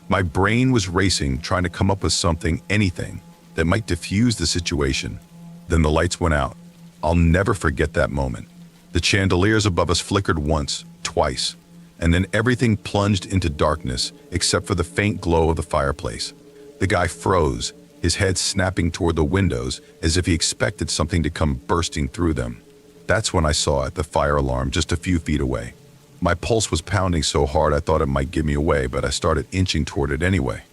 My brain was racing, trying to come up with something, anything, that might diffuse the situation. Then the lights went out. I'll never forget that moment. The chandeliers above us flickered once, twice, and then everything plunged into darkness except for the faint glow of the fireplace. The guy froze, his head snapping toward the windows as if he expected something to come bursting through them. That's when I saw it, the fire alarm just a few feet away. My pulse was pounding so hard I thought it might give me away, but I started inching toward it anyway.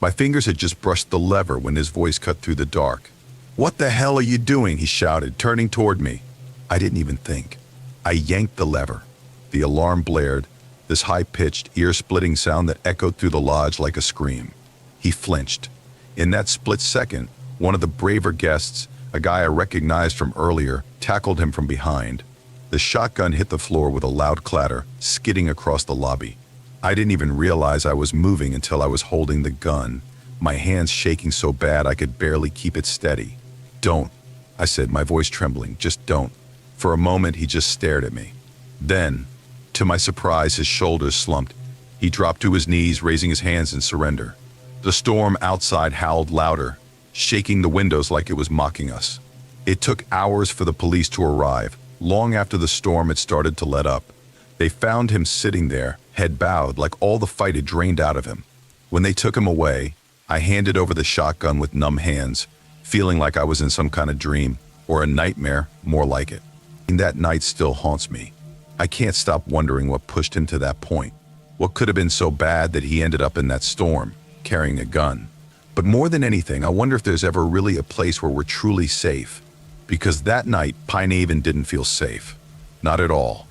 My fingers had just brushed the lever when his voice cut through the dark. "What the hell are you doing?" he shouted, turning toward me. I didn't even think. I yanked the lever. The alarm blared, this high-pitched, ear-splitting sound that echoed through the lodge like a scream. He flinched. In that split second, one of the braver guests, a guy I recognized from earlier, tackled him from behind. The shotgun hit the floor with a loud clatter, skidding across the lobby. I didn't even realize I was moving until I was holding the gun, my hands shaking so bad I could barely keep it steady. "Don't," I said, my voice trembling, "just don't." For a moment, he just stared at me. Then, to my surprise, his shoulders slumped. He dropped to his knees, raising his hands in surrender. The storm outside howled louder, shaking the windows like it was mocking us. It took hours for the police to arrive, long after the storm had started to let up. They found him sitting there, head bowed, like all the fight had drained out of him. When they took him away, I handed over the shotgun with numb hands, feeling like I was in some kind of dream, or a nightmare, more like it. And that night still haunts me. I can't stop wondering what pushed him to that point. What could have been so bad that he ended up in that storm? carrying a gun. But more than anything, I wonder if there's ever really a place where we're truly safe. Because that night, Pine Haven didn't feel safe. Not at all.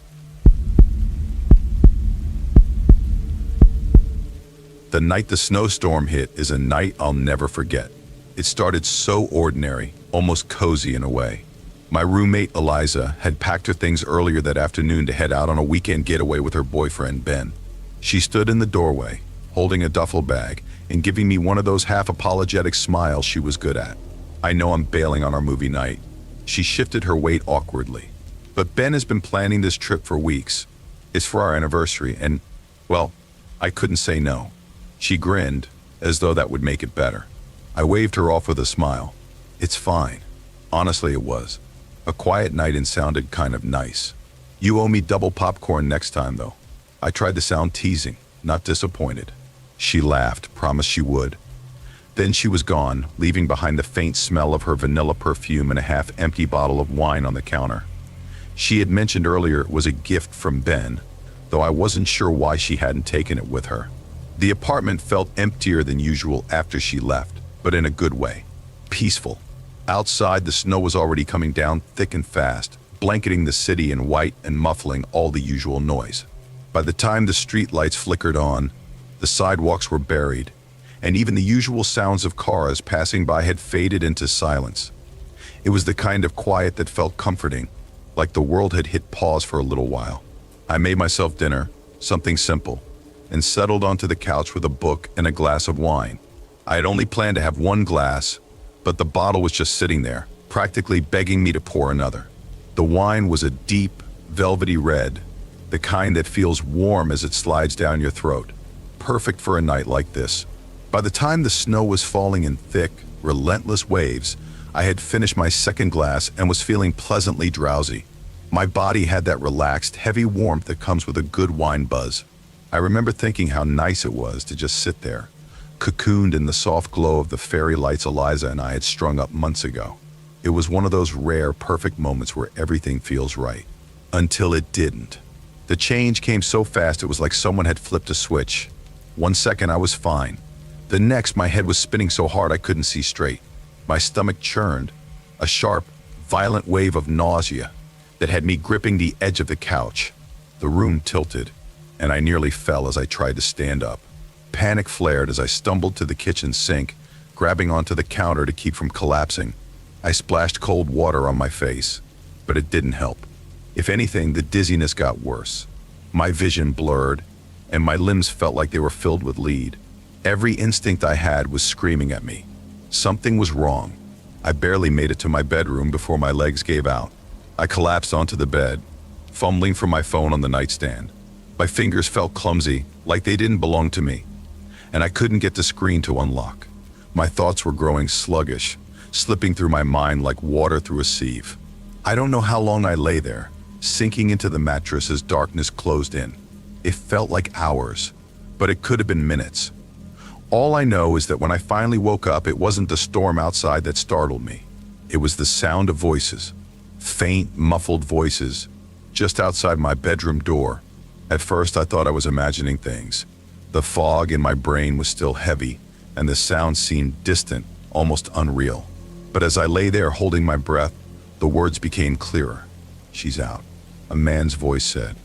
The night the snowstorm hit is a night I'll never forget. It started so ordinary, almost cozy in a way. My roommate, Eliza, had packed her things earlier that afternoon to head out on a weekend getaway with her boyfriend, Ben. She stood in the doorway, holding a duffel bag, and giving me one of those half-apologetic smiles she was good at. I know I'm bailing on our movie night. She shifted her weight awkwardly. But Ben has been planning this trip for weeks. It's for our anniversary, and, well, I couldn't say no. She grinned, as though that would make it better. I waved her off with a smile. It's fine. Honestly, it was. A quiet night and sounded kind of nice. You owe me double popcorn next time, though. I tried to sound teasing, not disappointed. She laughed, promised she would. Then she was gone, leaving behind the faint smell of her vanilla perfume and a half-empty bottle of wine on the counter. She had mentioned earlier it was a gift from Ben, though I wasn't sure why she hadn't taken it with her. The apartment felt emptier than usual after she left, but in a good way. Peaceful. Outside, the snow was already coming down thick and fast, blanketing the city in white and muffling all the usual noise. By the time the street lights flickered on, the sidewalks were buried, and even the usual sounds of cars passing by had faded into silence. It was the kind of quiet that felt comforting, like the world had hit pause for a little while. I made myself dinner, something simple, and settled onto the couch with a book and a glass of wine. I had only planned to have one glass, but the bottle was just sitting there, practically begging me to pour another. The wine was a deep, velvety red, the kind that feels warm as it slides down your throat. Perfect for a night like this. By the time the snow was falling in thick, relentless waves, I had finished my second glass and was feeling pleasantly drowsy. My body had that relaxed, heavy warmth that comes with a good wine buzz. I remember thinking how nice it was to just sit there, cocooned in the soft glow of the fairy lights Eliza and I had strung up months ago. It was one of those rare, perfect moments where everything feels right. Until it didn't. The change came so fast it was like someone had flipped a switch. 1 second I was fine. The next my head was spinning so hard I couldn't see straight. My stomach churned, a sharp, violent wave of nausea that had me gripping the edge of the couch. The room tilted, and I nearly fell as I tried to stand up. Panic flared as I stumbled to the kitchen sink, grabbing onto the counter to keep from collapsing. I splashed cold water on my face, but it didn't help. If anything, the dizziness got worse. My vision blurred, and my limbs felt like they were filled with lead. Every instinct I had was screaming at me. Something was wrong. I barely made it to my bedroom before my legs gave out. I collapsed onto the bed, fumbling for my phone on the nightstand. My fingers felt clumsy, like they didn't belong to me, and I couldn't get the screen to unlock. My thoughts were growing sluggish, slipping through my mind like water through a sieve. I don't know how long I lay there, sinking into the mattress as darkness closed in. It felt like hours, but it could have been minutes. All I know is that when I finally woke up, it wasn't the storm outside that startled me. It was the sound of voices, faint, muffled voices, just outside my bedroom door. At first, I thought I was imagining things. The fog in my brain was still heavy, and the sound seemed distant, almost unreal. But as I lay there holding my breath, the words became clearer. "She's out," a man's voice said.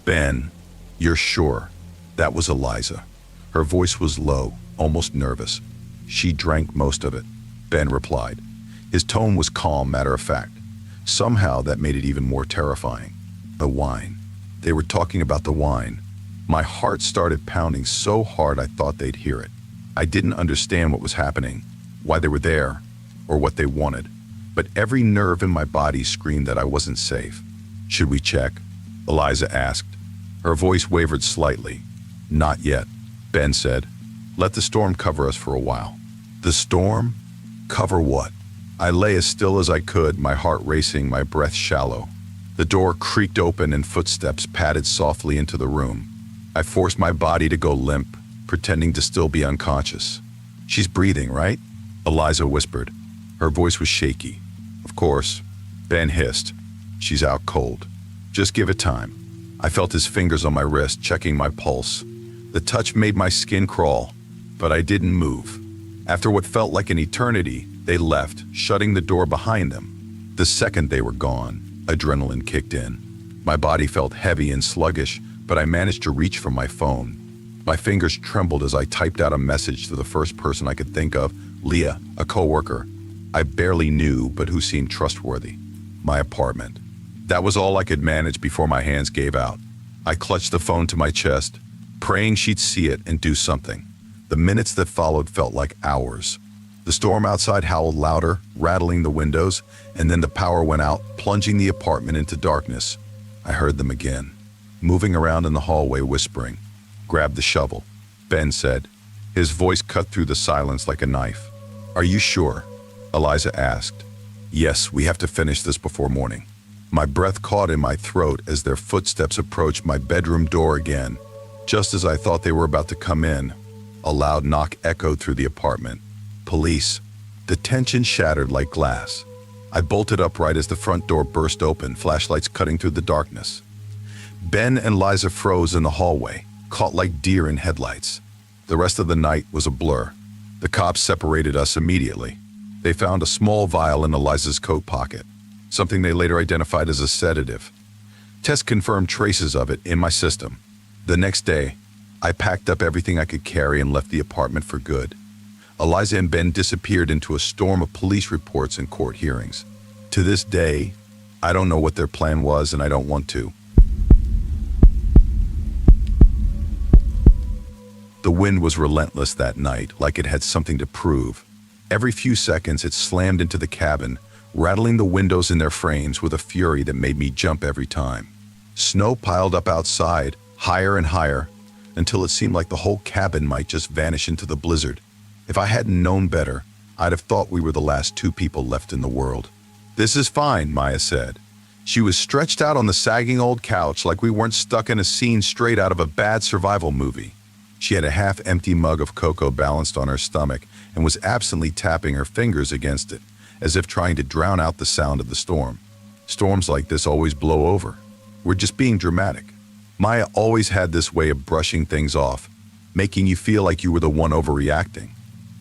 "Ben, you're sure?" That was Eliza. Her voice was low, almost nervous. "She drank most of it," Ben replied. His tone was calm, matter-of-fact. Somehow that made it even more terrifying. The wine. They were talking about the wine. My heart started pounding so hard I thought they'd hear it. I didn't understand what was happening, why they were there, or what they wanted. But every nerve in my body screamed that I wasn't safe. "Should we check?" Eliza asked. Her voice wavered slightly. "Not yet," Ben said. "Let the storm cover us for a while." The storm? Cover what? I lay as still as I could, my heart racing, my breath shallow. The door creaked open and footsteps padded softly into the room. I forced my body to go limp, pretending to still be unconscious. "She's breathing, right?" Eliza whispered. Her voice was shaky. "Of course," Ben hissed. "She's out cold. Just give it time." I felt his fingers on my wrist, checking my pulse. The touch made my skin crawl. but I didn't move. After what felt like an eternity, they left, shutting the door behind them. The second they were gone, adrenaline kicked in. My body felt heavy and sluggish, but I managed to reach for my phone. My fingers trembled as I typed out a message to the first person I could think of, Leah, a coworker I barely knew but who seemed trustworthy. My apartment. That was all I could manage before my hands gave out. I clutched the phone to my chest, praying she'd see it and do something. The minutes that followed felt like hours. The storm outside howled louder, rattling the windows, and then the power went out, plunging the apartment into darkness. I heard them again, moving around in the hallway, whispering. "Grab the shovel," Ben said. His voice cut through the silence like a knife. "Are you sure?" Eliza asked. "Yes, we have to finish this before morning." My breath caught in my throat as their footsteps approached my bedroom door again. Just as I thought they were about to come in, a loud knock echoed through the apartment. Police. The tension shattered like glass. I bolted upright as the front door burst open, flashlights cutting through the darkness. Ben and Liza froze in the hallway, caught like deer in headlights. The rest of the night was a blur. The cops separated us immediately. They found a small vial in Eliza's coat pocket, something they later identified as a sedative. Tests confirmed traces of it in my system. The next day, I packed up everything I could carry and left the apartment for good. Eliza and Ben disappeared into a storm of police reports and court hearings. To this day, I don't know what their plan was, and I don't want to. The wind was relentless that night, like it had something to prove. Every few seconds, it slammed into the cabin, rattling the windows in their frames with a fury that made me jump every time. Snow piled up outside, higher and higher, until it seemed like the whole cabin might just vanish into the blizzard. If I hadn't known better, I'd have thought we were the last two people left in the world. "This is fine," Maya said. She was stretched out on the sagging old couch like we weren't stuck in a scene straight out of a bad survival movie. She had a half-empty mug of cocoa balanced on her stomach and was absently tapping her fingers against it, as if trying to drown out the sound of the storm. Storms like this always blow over. We're just being dramatic. Maya always had this way of brushing things off, making you feel like you were the one overreacting.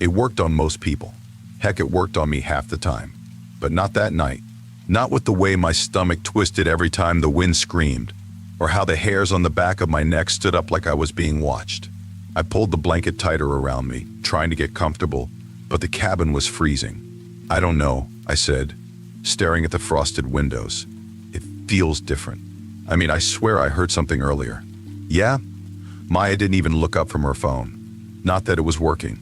It worked on most people. Heck, it worked on me half the time. But not that night. Not with the way my stomach twisted every time the wind screamed, or how the hairs on the back of my neck stood up like I was being watched. I pulled the blanket tighter around me, trying to get comfortable, but the cabin was freezing. "I don't know," I said, staring at the frosted windows. "It feels different. I swear I heard something earlier." "Yeah?" Maya didn't even look up from her phone. Not that it was working.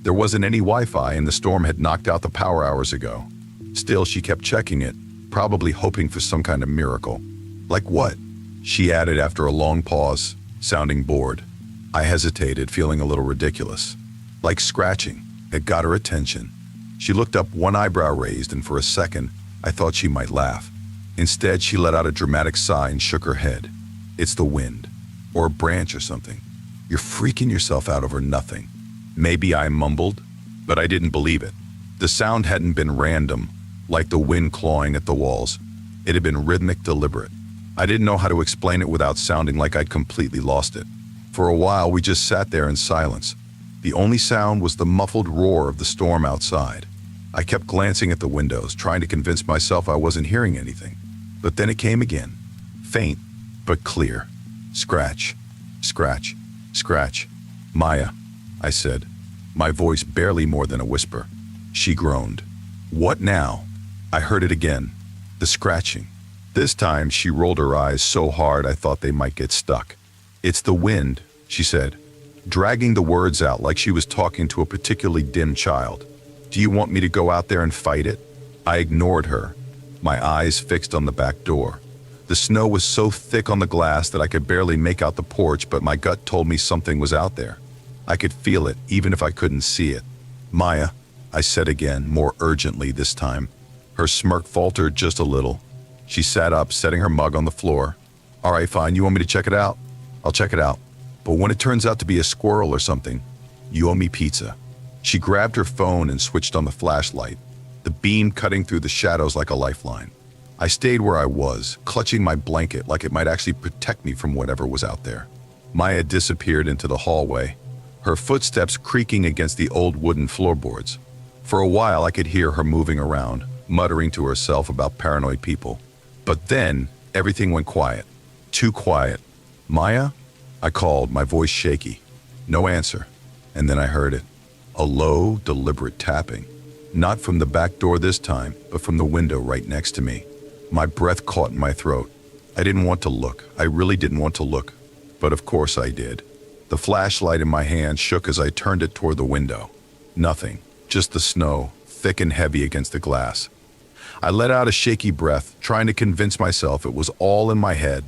There wasn't any Wi-Fi, and the storm had knocked out the power hours ago. Still, she kept checking it, probably hoping for some kind of miracle. "Like what?" she added after a long pause, sounding bored. I hesitated, feeling a little ridiculous. "Like scratching." It got her attention. She looked up, one eyebrow raised, and for a second, I thought she might laugh. Instead, she let out a dramatic sigh and shook her head. "It's the wind. Or a branch or something. You're freaking yourself out over nothing." Maybe I mumbled, but I didn't believe it. The sound hadn't been random, like the wind clawing at the walls. It had been rhythmic, deliberate. I didn't know how to explain it without sounding like I'd completely lost it. For a while, we just sat there in silence. The only sound was the muffled roar of the storm outside. I kept glancing at the windows, trying to convince myself I wasn't hearing anything. But then it came again. Faint, but clear. Scratch, scratch, scratch. "Maya," I said, my voice barely more than a whisper. She groaned. "What now?" I heard it again. The scratching. This time she rolled her eyes so hard I thought they might get stuck. "It's the wind," she said, dragging the words out like she was talking to a particularly dim child. "Do you want me to go out there and fight it?" I ignored her, my eyes fixed on the back door. The snow was so thick on the glass that I could barely make out the porch, but my gut told me something was out there. I could feel it, even if I couldn't see it. "Maya," I said again, more urgently this time. Her smirk faltered just a little. She sat up, setting her mug on the floor. "All right, fine, you want me to check it out? I'll check it out. But when it turns out to be a squirrel or something, you owe me pizza." She grabbed her phone and switched on the flashlight, the beam cutting through the shadows like a lifeline. I stayed where I was, clutching my blanket like it might actually protect me from whatever was out there. Maya disappeared into the hallway, her footsteps creaking against the old wooden floorboards. For a while I could hear her moving around, muttering to herself about paranoid people. But then, everything went quiet. Too quiet. "Maya?" I called, my voice shaky. No answer. And then I heard it. A low, deliberate tapping. Not from the back door this time, but from the window right next to me. My breath caught in my throat. I didn't want to look. I really didn't want to look. But of course I did. The flashlight in my hand shook as I turned it toward the window. Nothing. Just the snow, thick and heavy against the glass. I let out a shaky breath, trying to convince myself it was all in my head.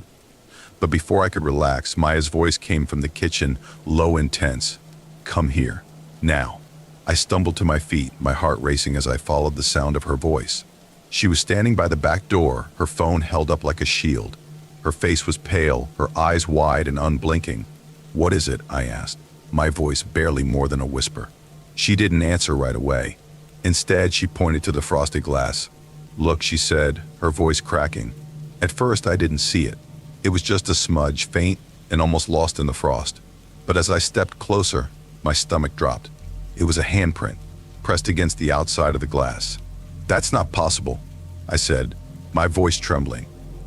But before I could relax, Maya's voice came from the kitchen, low and tense. "Come here. Now." I stumbled to my feet, my heart racing as I followed the sound of her voice. She was standing by the back door, her phone held up like a shield. Her face was pale, her eyes wide and unblinking. "What is it?" I asked, my voice barely more than a whisper. She didn't answer right away. Instead, she pointed to the frosted glass. "Look," she said, her voice cracking. At first, I didn't see it. It was just a smudge, faint and almost lost in the frost. But as I stepped closer, my stomach dropped. It was a handprint, pressed against the outside of the glass. "That's not possible," I said, my voice trembling.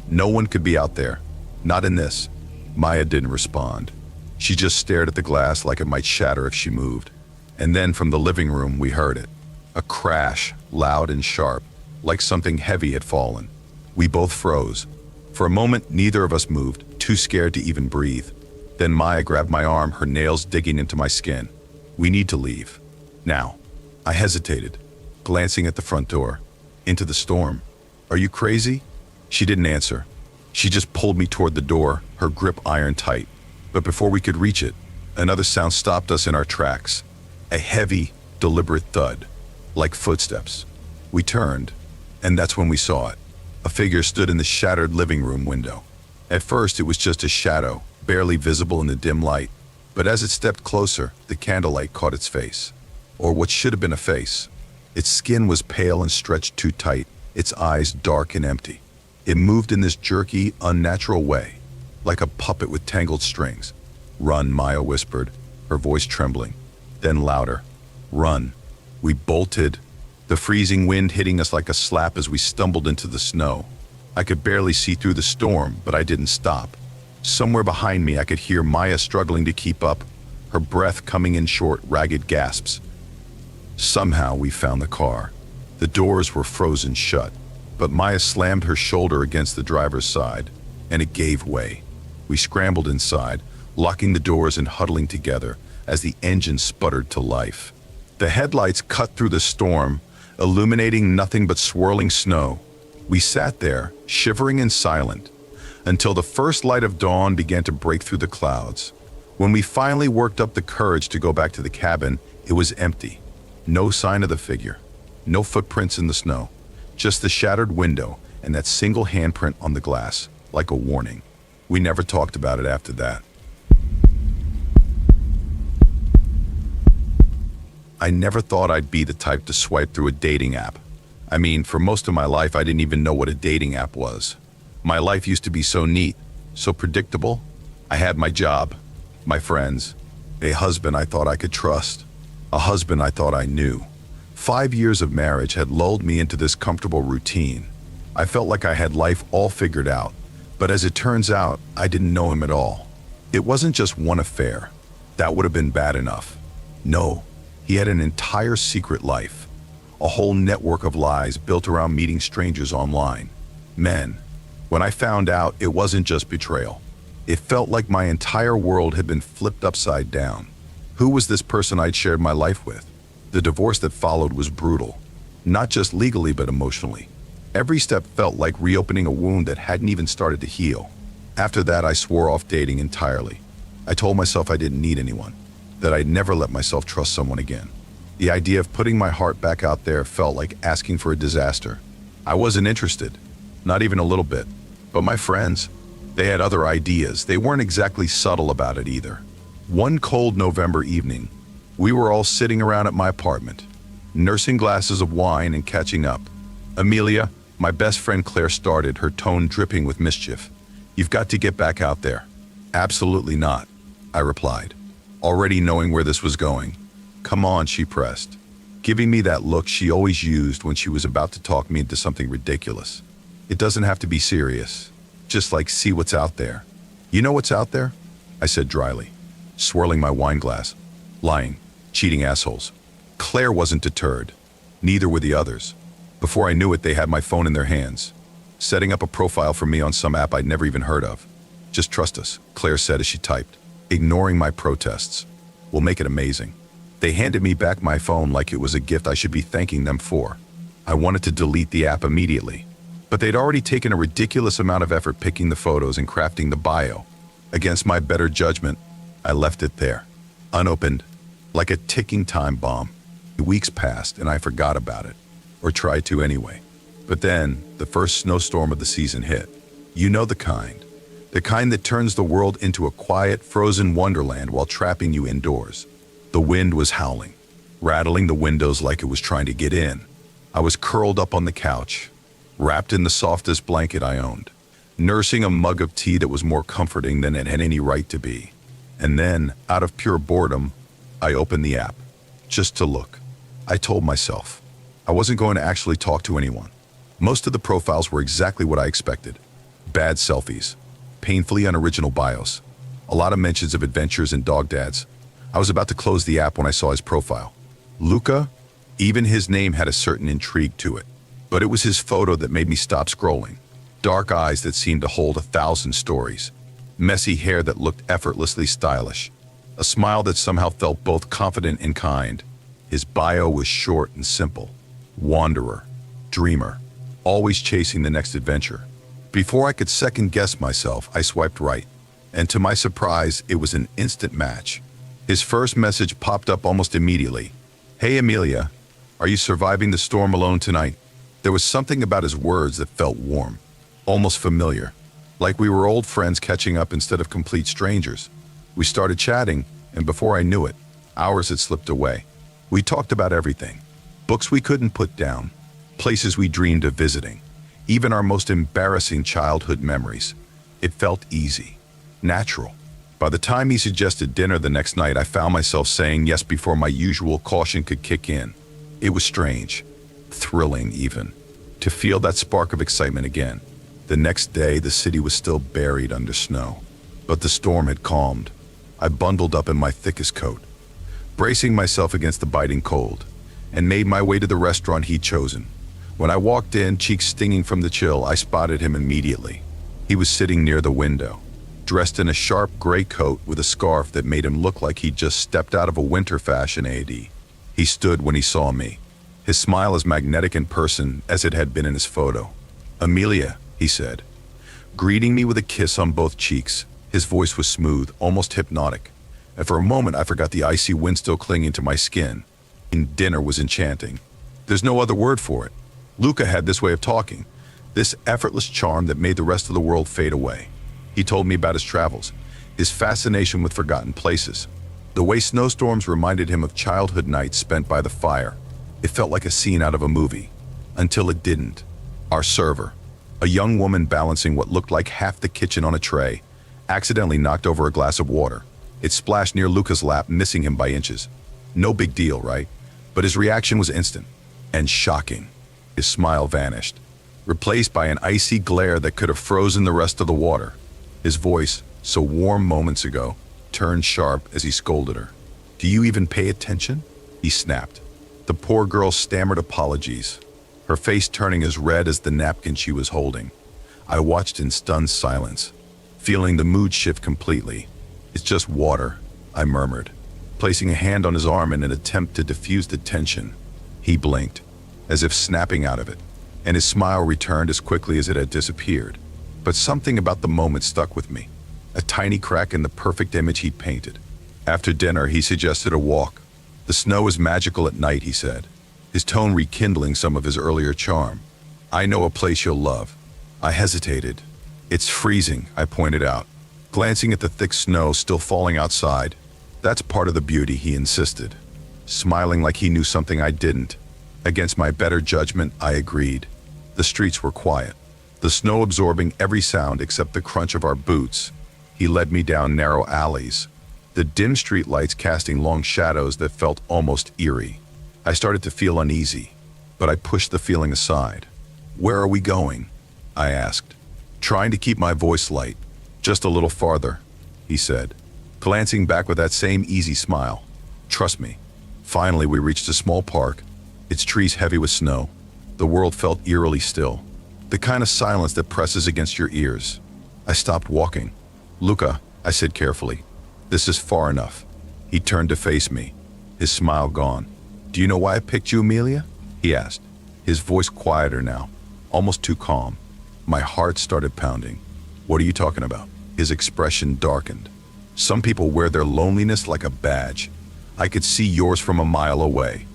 "No one could be out there. Not in this." Maya didn't respond. She just stared at the glass like it might shatter if she moved. And then from the living room, we heard it. A crash, loud and sharp, like something heavy had fallen. We both froze. For a moment, neither of us moved, too scared to even breathe. Then Maya grabbed my arm, her nails digging into my skin. "We need to leave. Now." I hesitated, glancing at the front door. "Into the storm. Are you crazy?" She didn't answer. She just pulled me toward the door, her grip iron tight. But before we could reach it, another sound stopped us in our tracks. A heavy, deliberate thud, like footsteps. We turned, and that's when we saw it. A figure stood in the shattered living room window. At first, it was just a shadow, barely visible in the dim light. But as it stepped closer, the candlelight caught its face. Or what should have been a face. Its skin was pale and stretched too tight, its eyes dark and empty. It moved in this jerky, unnatural way, like a puppet with tangled strings. "Run," Maya whispered, her voice trembling. Then louder. "Run." We bolted, the freezing wind hitting us like a slap as we stumbled into the snow. I could barely see through the storm, but I didn't stop. Somewhere behind me, I could hear Maya struggling to keep up, her breath coming in short, ragged gasps. Somehow we found the car. The doors were frozen shut, but Maya slammed her shoulder against the driver's side, and it gave way. We scrambled inside, locking the doors and huddling together as the engine sputtered to life. The headlights cut through the storm, illuminating nothing but swirling snow. We sat there, shivering and silent, until the first light of dawn began to break through the clouds. When we finally worked up the courage to go back to the cabin, it was empty. No sign of the figure. No footprints in the snow. Just the shattered window and that single handprint on the glass, like a warning. We never talked about it after that. I never thought I'd be the type to swipe through a dating app. I mean, for most of my life, I didn't even know what a dating app was. My life used to be so neat, so predictable. I had my job, my friends, a husband I thought I could trust, a husband I thought I knew. 5 years of marriage had lulled me into this comfortable routine. I felt like I had life all figured out, but as it turns out, I didn't know him at all. It wasn't just one affair. That would have been bad enough. No, he had an entire secret life, a whole network of lies built around meeting strangers online. Men. When I found out, it wasn't just betrayal. It felt like my entire world had been flipped upside down. Who was this person I'd shared my life with? The divorce that followed was brutal, not just legally but emotionally. Every step felt like reopening a wound that hadn't even started to heal. After that, I swore off dating entirely. I told myself I didn't need anyone, that I'd never let myself trust someone again. The idea of putting my heart back out there felt like asking for a disaster. I wasn't interested, not even a little bit. But my friends, they had other ideas. They weren't exactly subtle about it either. One cold November evening, we were all sitting around at my apartment, nursing glasses of wine and catching up. "Amelia," my best friend Claire started, her tone dripping with mischief. "You've got to get back out there." "Absolutely not," I replied. already knowing where this was going. "Come on," she pressed, giving me that look she always used when she was about to talk me into something ridiculous. "It doesn't have to be serious. Just like see what's out there." "You know what's out there?" I said dryly, swirling my wine glass. "Lying, cheating assholes." Claire wasn't deterred. Neither were the others. Before I knew it, they had my phone in their hands, setting up a profile for me on some app I'd never even heard of. "Just trust us," Claire said as she typed, ignoring my protests. "We'll make it amazing." They handed me back my phone like it was a gift I should be thanking them for. I wanted to delete the app immediately, but they'd already taken a ridiculous amount of effort picking the photos and crafting the bio. Against my better judgment, I left it there, unopened, like a ticking time bomb. Weeks passed and I forgot about it, or tried to anyway. But then, the first snowstorm of the season hit. You know the kind. The kind that turns the world into a quiet, frozen wonderland while trapping you indoors. The wind was howling, rattling the windows like it was trying to get in. I was curled up on the couch, wrapped in the softest blanket I owned, nursing a mug of tea that was more comforting than it had any right to be. And then, out of pure boredom, I opened the app, just to look. I told myself I wasn't going to actually talk to anyone. Most of the profiles were exactly what I expected. Bad selfies, painfully unoriginal bios, a lot of mentions of adventures and dog dads. I was about to close the app when I saw his profile. Luca, even his name had a certain intrigue to it. But it was his photo that made me stop scrolling. Dark eyes that seemed to hold 1,000 stories. Messy hair that looked effortlessly stylish. A smile that somehow felt both confident and kind. His bio was short and simple. Wanderer, dreamer, always chasing the next adventure. Before I could second guess myself, I swiped right. And to my surprise, it was an instant match. His first message popped up almost immediately. "Hey Amelia, are you surviving the storm alone tonight?" There was something about his words that felt warm, almost familiar, like we were old friends catching up instead of complete strangers. We started chatting, and before I knew it, hours had slipped away. We talked about everything. Books we couldn't put down, places we dreamed of visiting, even our most embarrassing childhood memories. It felt easy, natural. By the time he suggested dinner the next night, I found myself saying yes before my usual caution could kick in. It was strange, thrilling even, to feel that spark of excitement again. The next day, the city was still buried under snow, but the storm had calmed. I bundled up in my thickest coat, bracing myself against the biting cold, and made my way to the restaurant he'd chosen. When I walked in, cheeks stinging from the chill, I spotted him immediately. He was sitting near the window, dressed in a sharp gray coat with a scarf that made him look like he'd just stepped out of a winter fashion ad. He stood when he saw me, his smile as magnetic in person as it had been in his photo. "Amelia," he said, greeting me with a kiss on both cheeks. His voice was smooth, almost hypnotic, and for a moment I forgot the icy wind still clinging to my skin. Dinner was enchanting. There's no other word for it. Luca had this way of talking, this effortless charm that made the rest of the world fade away. He told me about his travels, his fascination with forgotten places, the way snowstorms reminded him of childhood nights spent by the fire. It felt like a scene out of a movie, until it didn't. Our server, a young woman balancing what looked like half the kitchen on a tray, accidentally knocked over a glass of water. It splashed near Luca's lap, missing him by inches. No big deal, right? But his reaction was instant and shocking. His smile vanished, replaced by an icy glare that could have frozen the rest of the water. His voice, so warm moments ago, turned sharp as he scolded her. "Do you even pay attention?" he snapped. The poor girl stammered apologies, her face turning as red as the napkin she was holding. I watched in stunned silence, feeling the mood shift completely. "It's just water," I murmured, placing a hand on his arm in an attempt to diffuse the tension. He blinked, as if snapping out of it, and his smile returned as quickly as it had disappeared. But something about the moment stuck with me, a tiny crack in the perfect image he'd painted. After dinner, he suggested a walk. "The snow is magical at night," he said, his tone rekindling some of his earlier charm. "I know a place you'll love." I hesitated. "It's freezing," I pointed out, glancing at the thick snow still falling outside. "That's part of the beauty," he insisted, smiling like he knew something I didn't. Against my better judgment, I agreed. The streets were quiet, the snow absorbing every sound except the crunch of our boots. He led me down narrow alleys, the dim street lights casting long shadows that felt almost eerie. I started to feel uneasy, but I pushed the feeling aside. "Where are we going?" I asked, trying to keep my voice light. "Just a little farther," he said, glancing back with that same easy smile. "Trust me." Finally, we reached a small park, its trees heavy with snow. The world felt eerily still, the kind of silence that presses against your ears. I stopped walking. "Luca," I said carefully, "this is far enough." He turned to face me, his smile gone. "Do you know why I picked you, Amelia?" he asked, his voice quieter now, almost too calm. My heart started pounding. "What are you talking about?" His expression darkened. "Some people wear their loneliness like a badge. I could see yours from a mile away."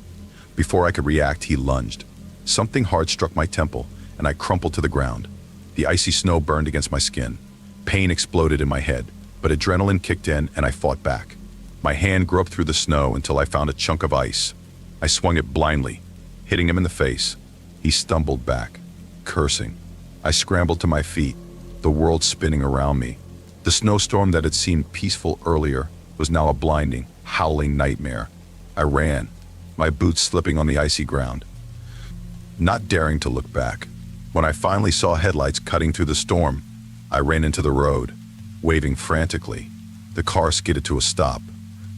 Before I could react, he lunged. Something hard struck my temple, and I crumpled to the ground. The icy snow burned against my skin. Pain exploded in my head, but adrenaline kicked in and I fought back. My hand groped through the snow until I found a chunk of ice. I swung it blindly, hitting him in the face. He stumbled back, cursing. I scrambled to my feet, the world spinning around me. The snowstorm that had seemed peaceful earlier was now a blinding, howling nightmare. I ran, my boots slipping on the icy ground, not daring to look back. When I finally saw headlights cutting through the storm, I ran into the road, waving frantically. The car skidded to a stop.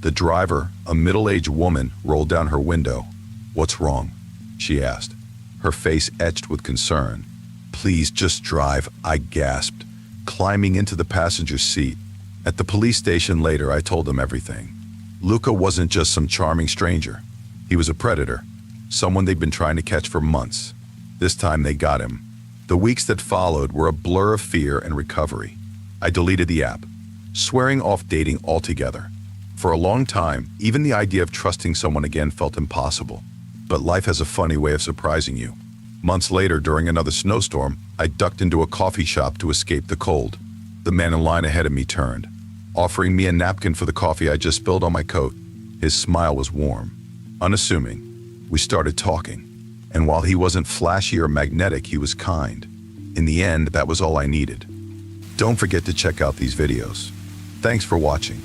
The driver, a middle-aged woman, rolled down her window. "What's wrong?" she asked, her face etched with concern. "Please just drive," I gasped, climbing into the passenger seat. At the police station later, I told them everything. Luca wasn't just some charming stranger. He was a predator, someone they'd been trying to catch for months. This time they got him. The weeks that followed were a blur of fear and recovery. I deleted the app, swearing off dating altogether. For a long time, even the idea of trusting someone again felt impossible. But life has a funny way of surprising you. Months later, during another snowstorm, I ducked into a coffee shop to escape the cold. The man in line ahead of me turned, offering me a napkin for the coffee I just spilled on my coat. His smile was warm, unassuming. We started talking, and while he wasn't flashy or magnetic, he was kind. In the end, that was all I needed. Don't forget to check out these videos. Thanks for watching.